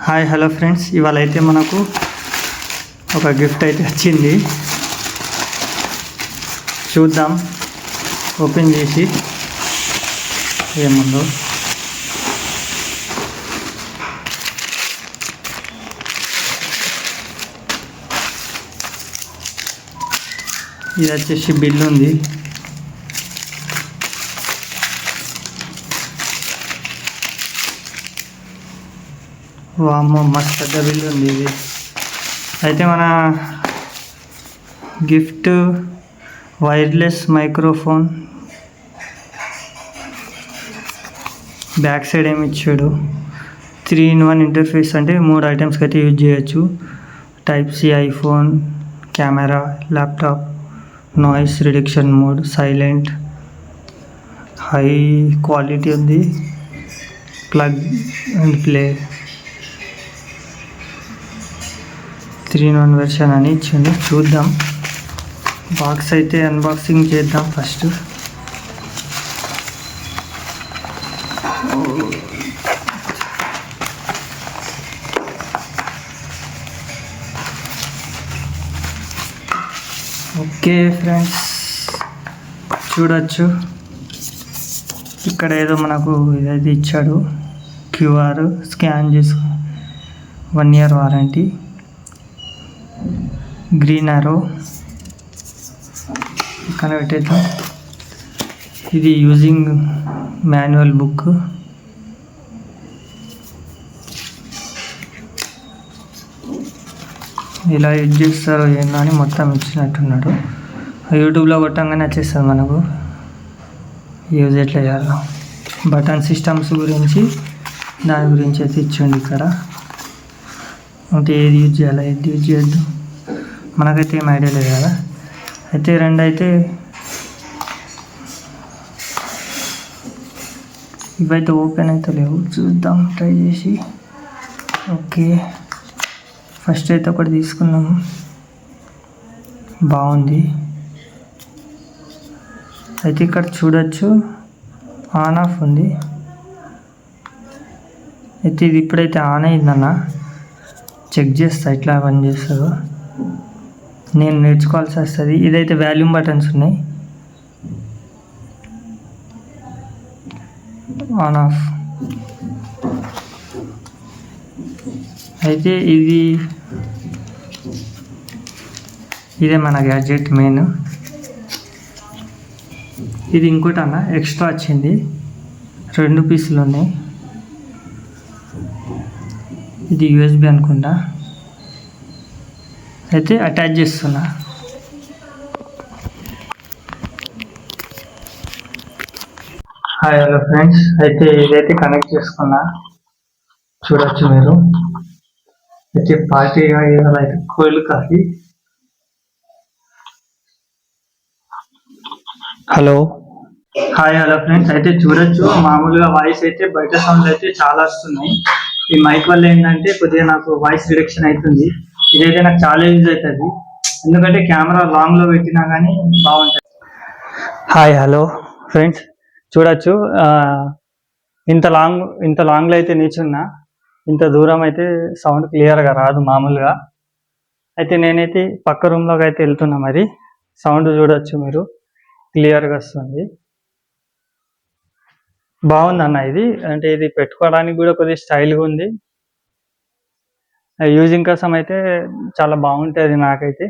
Hi hello friends, ఇవాళ అయితే మనకు ఒక గిఫ్ట్ అయితే వచ్చింది. చూద్దాం ఓపెన్ చేసి ఏముందో. ఇది వచ్చేసి బిల్ ఉంది. వామ్మో, మస్తు పెద్ద బిల్ ఉంది. ఇది అయితే మన gift wireless microphone. Back side ఏమి ఇచ్చాడు, 3-in-1 ఇంటర్ఫేస్, అంటే 3 ఐటమ్స్కి అయితే యూజ్ చేయొచ్చు. Type C, iPhone, camera, laptop, noise reduction mode, silent, high quality ఉంది, plug and play, 3-in-1 version అని ఇచ్చింది. చూద్దాం, బాక్స్ అయితే అన్బాక్సింగ్ చేద్దాం ఫస్ట్. ఓకే ఫ్రెండ్స్, చూడొచ్చు ఇక్కడ ఏదో మనకు ఇదైతే ఇచ్చాడు. క్యూఆర్ స్కాన్ చేసుకో, 1 year వారంటీ, గ్రీన్ ఆరో పక్కన పెట్టేద్దాం. ఇది యూజింగ్ మాన్యువల్ బుక్. ఇలా యూజ్ చేస్తారో ఏందో అని మొత్తం ఇచ్చినట్టున్నాడు. యూట్యూబ్లో కొట్టంగానే వచ్చేస్తుంది మనకు యూజ్ ఎట్లా చేయాలో. బటన్ సిస్టమ్స్ గురించి, దాని గురించి అయితే ఇచ్చిండు ఇక్కడ. అంటే ఏది యూజ్ చేయాలి, ఏది యూజ్ చేయొద్దు మనకైతే ఏం ఐడియా లేదు కదా. అయితే 2 అయితే ఇవైతే ఓపెన్ అయితే లేవు. చూద్దాం ట్రై చేసి. ఓకే, ఫస్ట్ అయితే ఒకటి తీసుకున్నాము, బాగుంది. అయితే ఇక్కడ చూడొచ్చు ఆన్ ఆఫ్ ఉంది. అయితే ఇది ఇప్పుడైతే ఆన్ అయిందన్న, చెక్ చేస్తా ఎట్లా పని చేస్తుందో. నేను నేర్చుకోవాల్సి వస్తుంది. ఇదైతే వాల్యూమ్ బటన్స్ ఉన్నాయి, ఆన్ ఆఫ్. అయితే ఇదే మన గ్యాడ్జెట్ మెయిన్. ఇది ఇంకోటి అన్న ఎక్స్ట్రా వచ్చింది, 2 పీసులు ఉన్నాయి. ఇది యూఎస్బి అనుకుంటా. అయితే అటాచ్ చేస్తున్నా. హాయ్ హలో ఫ్రెండ్స్, అయితే ఇదైతే కనెక్ట్ చేసుకున్నా, చూడొచ్చు మీరు. అయితే పార్టీ అయితే cold coffee. Hello, hi hello friends, అయితే చూడొచ్చు మామూలుగా వాయిస్ అయితే బయట సౌండ్ అయితే చాలా వస్తున్నాయి. ఈ మైక్ వల్ల ఏంటంటే కొద్దిగా నాకు వాయిస్ రిడక్షన్ అవుతుంది. ఇదైతే నాకు చాలా యూజ్ అవుతుంది, ఎందుకంటే కెమెరా లాంగ్లో పెట్టినా కానీ బాగుంటుంది. హాయ్ హలో ఫ్రెండ్స్, చూడొచ్చు ఇంత లాంగ్లో అయితే నిల్చున్నా, ఇంత దూరం అయితే సౌండ్ క్లియర్గా రాదు మామూలుగా. అయితే నేనైతే పక్క రూమ్లోకి అయితే వెళ్తున్నా, మరి సౌండ్ చూడొచ్చు మీరు, క్లియర్గా వస్తుంది. బాగుంది అన్న ఇది. అంటే ఇది పెట్టుకోవడానికి కూడా కొద్దిగా స్టైల్గా ఉంది. యూజింగ్ కోసం అయితే చాలా బాగుంటుంది నాకైతే.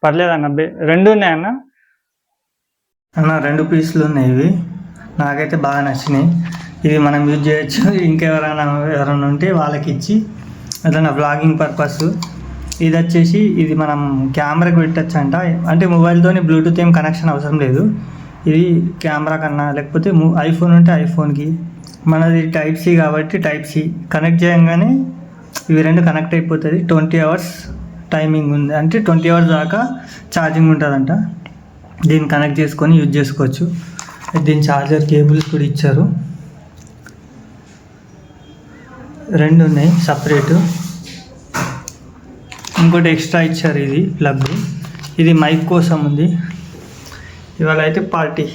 పర్లేదన్న, 2 ఉన్నాయి అన్న. 2 పీసులు ఉన్నాయి ఇవి, నాకైతే బాగా నచ్చినాయి. ఇవి మనం యూజ్ చేయొచ్చు, ఎవరైనా ఉంటే వాళ్ళకి ఇచ్చి ఏదైనా వ్లాగింగ్ పర్పస్. ఇది వచ్చేసి ఇది మనం కెమెరాకి పెట్టచ్చు అంట. అంటే మొబైల్తోని బ్లూటూత్ ఏం కనెక్షన్ అవసరం లేదు. ఇది కెమెరా కన్నా, లేకపోతే ఐఫోన్ ఉంటే ఐఫోన్కి. మనది టైప్ సి కాబట్టి టైప్ సి కనెక్ట్ చేయగానే ఇవి 2 కనెక్ట్ అయిపోతుంది. 20 hours టైమింగ్ ఉంది, అంటే 20 hours దాకా ఛార్జింగ్ ఉంటుందంట. దీన్ని కనెక్ట్ చేసుకొని యూజ్ చేసుకోవచ్చు. దీని ఛార్జర్ కేబుల్స్ కూడా ఇచ్చారు, 2 ఉన్నాయి సపరేటు. ఇంకోటి ఎక్స్ట్రా ఇచ్చారు, ఇది ప్లగ్. ఇది మైక్ కోసం ఉంది. ఇవాళ అయితే పార్టీ.